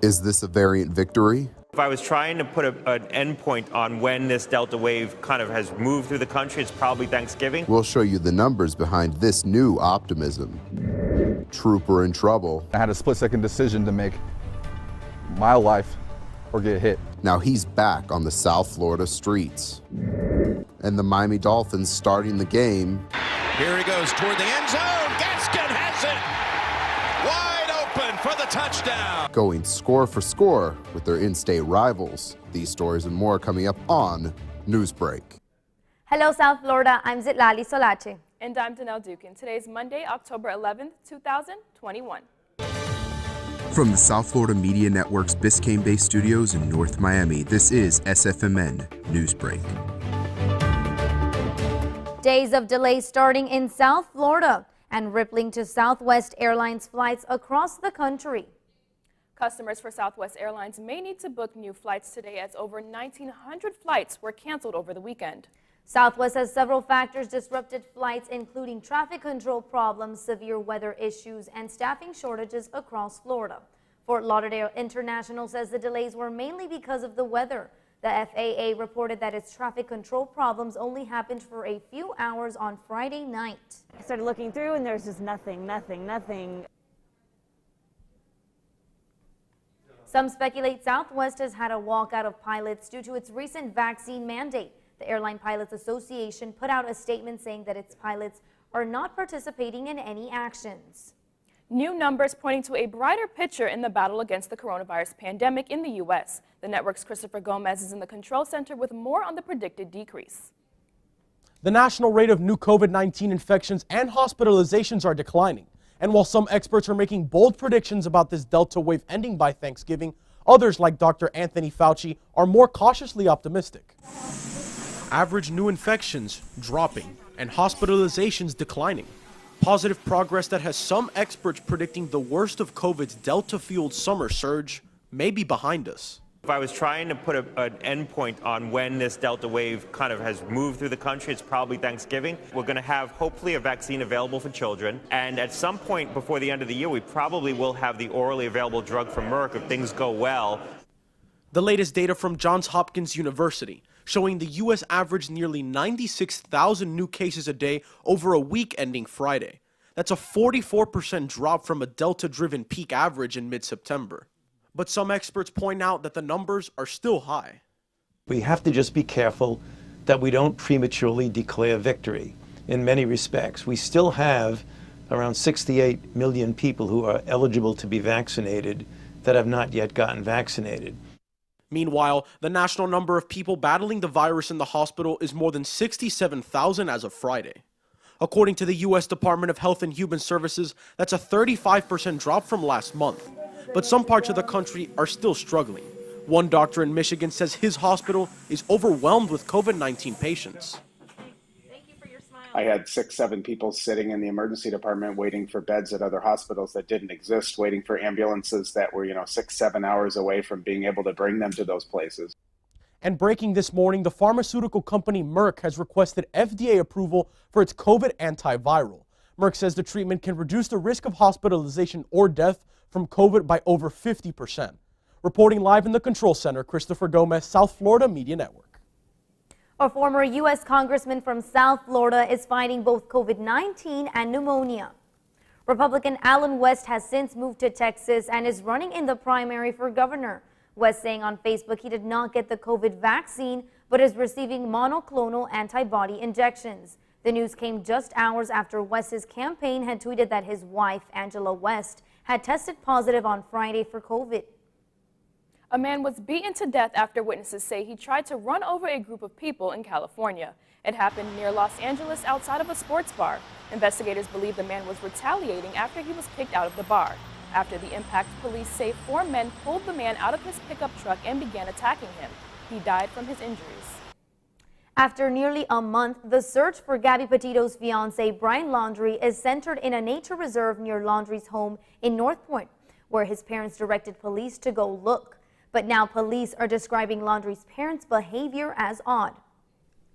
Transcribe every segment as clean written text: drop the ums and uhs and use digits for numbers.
Is this a variant victory? If I was trying to put an endpoint on when this Delta wave kind of has moved through the country, it's probably Thanksgiving. We'll show you the numbers behind this new optimism. Trooper in trouble. I had a split-second decision to make: my life or get hit. Now he's back on the South Florida streets. And the Miami Dolphins starting the game. Here he goes toward the end zone. Gaskin has it. Wide open for the touchdown. Going score for score with their in-state rivals. These stories and more coming up on Newsbreak. Hello, South Florida. I'm Zitlali Solache. And I'm Danelle Dukin. Today's Monday, October 11th, 2021. From the South Florida Media Network's Biscayne-based studios in North Miami, this is SFMN Newsbreak. Days of delays starting in South Florida and rippling to Southwest Airlines flights across the country. Customers for Southwest Airlines may need to book new flights today as over 1,900 flights were canceled over the weekend. Southwest has several factors disrupted flights, including traffic control problems, severe weather issues, and staffing shortages across Florida. Fort Lauderdale International says the delays were mainly because of the weather. The FAA reported that its traffic control problems only happened for a few hours on Friday night. I started looking through and there's just nothing. Some speculate Southwest has had a walkout of pilots due to its recent vaccine mandate. The Airline Pilots Association put out a statement saying that its pilots are not participating in any actions. New numbers pointing to a brighter picture in the battle against the coronavirus pandemic in the U.S. The network's Christopher Gomez is in the control center with more on the predicted decrease. The national rate of new COVID-19 infections and hospitalizations are declining. And while some experts are making bold predictions about this Delta wave ending by Thanksgiving, others like Dr. Anthony Fauci are more cautiously optimistic. Average new infections dropping and hospitalizations declining. Positive progress that has some experts predicting the worst of COVID's Delta-fueled summer surge may be behind us. If I was trying to put an endpoint on when this Delta wave kind of has moved through the country, it's probably Thanksgiving. We're going to have hopefully a vaccine available for children. And at some point before the end of the year, we probably will have the orally available drug from Merck if things go well. The latest data from Johns Hopkins University showing the U.S. averaged nearly 96,000 new cases a day over a week ending Friday. That's a 44% drop from a Delta-driven peak average in mid-September. But some experts point out that the numbers are still high. We have to just be careful that we don't prematurely declare victory in many respects. We still have around 68 million people who are eligible to be vaccinated that have not yet gotten vaccinated. Meanwhile, the national number of people battling the virus in the hospital is more than 67,000 as of Friday. According to the U.S. Department of Health and Human Services, that's a 35% drop from last month. But some parts of the country are still struggling. One doctor in Michigan says his hospital is overwhelmed with COVID-19 patients. I had 6, 7 people sitting in the emergency department waiting for beds at other hospitals that didn't exist, waiting for ambulances that were, 6, 7 hours away from being able to bring them to those places. And breaking this morning, the pharmaceutical company Merck has requested FDA approval for its COVID antiviral. Merck says the treatment can reduce the risk of hospitalization or death from COVID by over 50%. Reporting live in the control center, Christopher Gomez, South Florida Media Network. A former U.S. congressman from South Florida is fighting both COVID-19 and pneumonia. Republican Alan West has since moved to Texas and is running in the primary for governor. West saying on Facebook he did not get the COVID vaccine, but is receiving monoclonal antibody injections. The news came just hours after West's campaign had tweeted that his wife, Angela West, had tested positive on Friday for COVID. A man was beaten to death after witnesses say he tried to run over a group of people in California. It happened near Los Angeles outside of a sports bar. Investigators believe the man was retaliating after he was kicked out of the bar. After the impact, police say 4 men pulled the man out of his pickup truck and began attacking him. He died from his injuries. After nearly a month, the search for Gabby Petito's fiance, Brian Laundrie, is centered in a nature reserve near Laundrie's home in North Point, where his parents directed police to go look. But now police are describing Laundrie's parents' behavior as odd.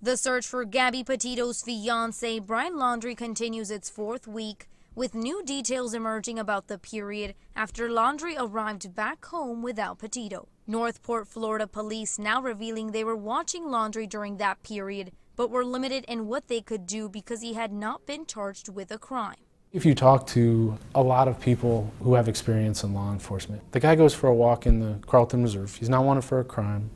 The search for Gabby Petito's fiance, Brian Laundrie, continues its 4th week, with new details emerging about the period after Laundrie arrived back home without Petito. Northport, Florida police now revealing they were watching Laundrie during that period, but were limited in what they could do because he had not been charged with a crime. If you talk to a lot of people who have experience in law enforcement, the guy goes for a walk in the Carlton Reserve. He's not wanted for a crime.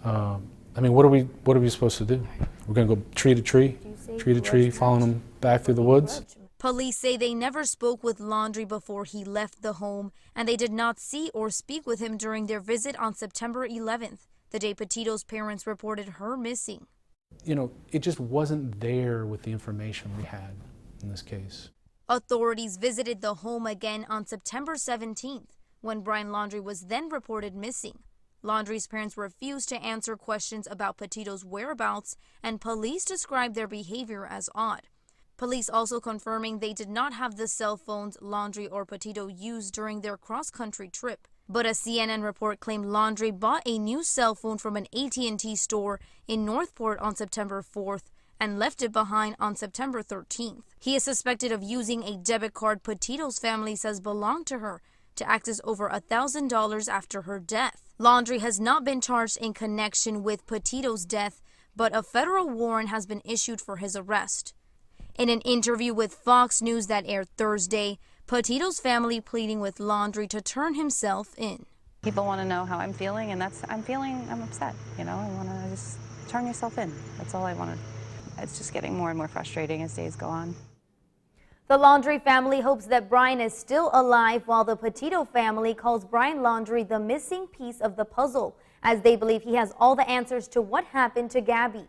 I mean, what are we supposed to do? We're going to go tree to tree, following him back through the woods? Police say they never spoke with Laundrie before he left the home, and they did not see or speak with him during their visit on September 11th, the day Petito's parents reported her missing. You know, it just wasn't there with the information we had in this case. Authorities visited the home again on September 17th, when Brian Laundrie was then reported missing. Laundrie's parents refused to answer questions about Petito's whereabouts, and police described their behavior as odd. Police also confirming they did not have the cell phones Laundrie or Petito used during their cross-country trip. But a CNN report claimed Laundrie bought a new cell phone from an AT&T store in Northport on September 4th and left it behind on September 13th. He is suspected of using a debit card Petito's family says belonged to her to access over $1,000 after her death. Laundrie has not been charged in connection with Petito's death, but a federal warrant has been issued for his arrest. In an interview with Fox News that aired Thursday, Petito's family pleading with Laundrie to turn himself in. People want to know how I'm feeling, and I'm upset. You know, I want to just turn yourself in. That's all I wanted. It's just getting more and more frustrating as days go on. The Laundrie family hopes that Brian is still alive, while the Petito family calls Brian Laundrie the missing piece of the puzzle, as they believe he has all the answers to what happened to Gabby.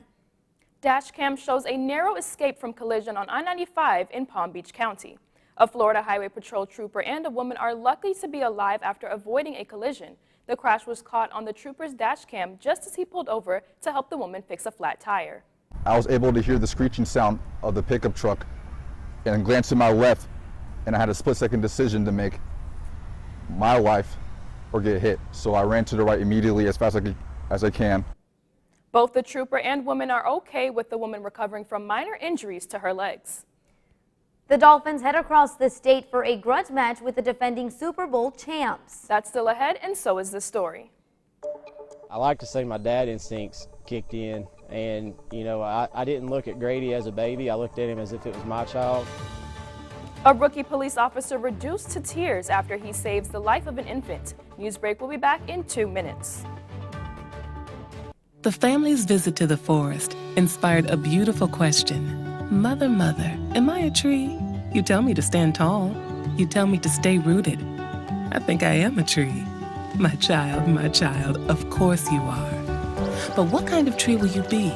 Dashcam shows a narrow escape from collision on I-95 in Palm Beach County. A Florida Highway Patrol trooper and a woman are lucky to be alive after avoiding a collision. The crash was caught on the trooper's dashcam just as he pulled over to help the woman fix a flat tire. I was able to hear the screeching sound of the pickup truck and glance to my left, and I had a split-second decision to make: my life or get hit. So I ran to the right immediately as fast as I can. Both the trooper and woman are okay, with the woman recovering from minor injuries to her legs. The Dolphins head across the state for a grudge match with the defending Super Bowl champs. That's still ahead, and so is the story. I like to say my dad instincts kicked in, and you know, I didn't look at Grady as a baby. I looked at him as if it was my child. A rookie police officer reduced to tears after he saves the life of an infant. Newsbreak will be back in 2 minutes. The family's visit to the forest inspired a beautiful question. Mother, mother, am I a tree? You tell me to stand tall. You tell me to stay rooted. I think I am a tree. My child, of course you are. But what kind of tree will you be?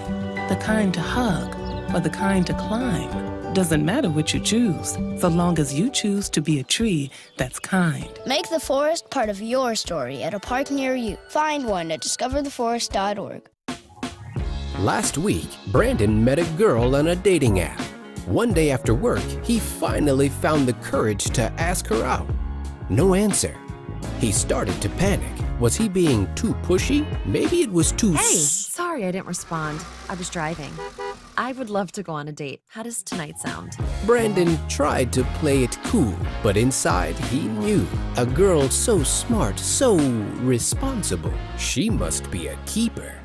The kind to hug or the kind to climb? Doesn't matter what you choose, so long as you choose to be a tree that's kind. Make the forest part of your story at a park near you. Find one at discovertheforest.org. Last week, Brandon met a girl on a dating app. One day after work, he finally found the courage to ask her out. No answer. He started to panic. Was he being too pushy? Maybe it was too... Hey, sorry I didn't respond. I was driving. I would love to go on a date. How does tonight sound? Brandon tried to play it cool, but inside he knew. A girl so smart, so responsible. She must be a keeper.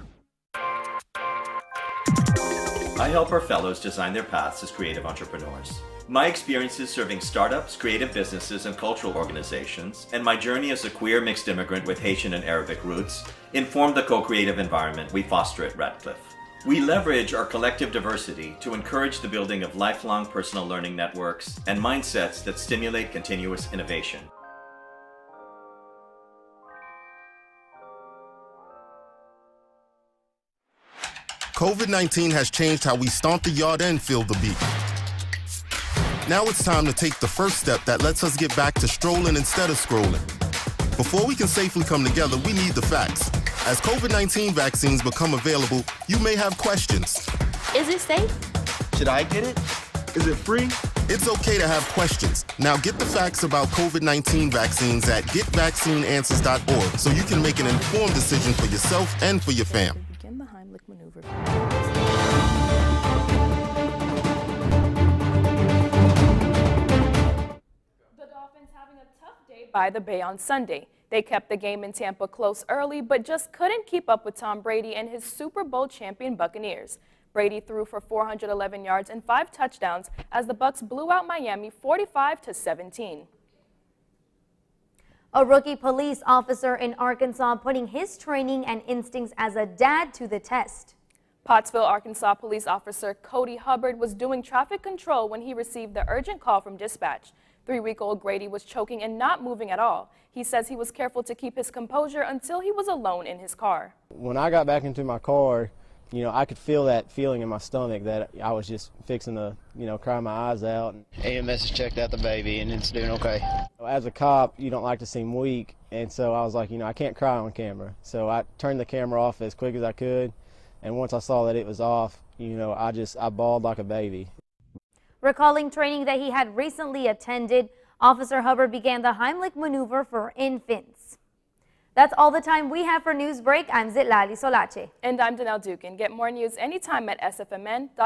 I help our fellows design their paths as creative entrepreneurs. My experiences serving startups, creative businesses, and cultural organizations, and my journey as a queer mixed immigrant with Haitian and Arabic roots, inform the co-creative environment we foster at Radcliffe. We leverage our collective diversity to encourage the building of lifelong personal learning networks and mindsets that stimulate continuous innovation. COVID-19 has changed how we stomp the yard and feel the beat. Now it's time to take the first step that lets us get back to strolling instead of scrolling. Before we can safely come together, we need the facts. As COVID-19 vaccines become available, you may have questions. Is it safe? Should I get it? Is it free? It's okay to have questions. Now get the facts about COVID-19 vaccines at getvaccineanswers.org so you can make an informed decision for yourself and for your fam. Begin the Heimlich maneuver. hit by the Bay on Sunday. They kept the game in Tampa close early, but just couldn't keep up with Tom Brady and his Super Bowl champion Buccaneers. Brady threw for 411 yards and 5 touchdowns as the Bucs blew out Miami 45-17. A rookie police officer in Arkansas putting his training and instincts as a dad to the test. Pottsville, Arkansas police officer Cody Hubbard was doing traffic control when he received the urgent call from dispatch. 3-week-old Grady was choking and not moving at all. He says he was careful to keep his composure until he was alone in his car. When I got back into my car, I could feel that feeling in my stomach that I was just fixing to, cry my eyes out. EMS has checked out the baby and it's doing okay. As a cop, you don't like to seem weak, and so I was like, I can't cry on camera. So I turned the camera off as quick as I could, and once I saw that it was off, I bawled like a baby. Recalling training that he had recently attended, Officer Hubbard began the Heimlich maneuver for infants. That's all the time we have for Newsbreak. I'm Zitlali Solache. And I'm Danelle Dukin. Get more news anytime at sfmn.fiu.edu.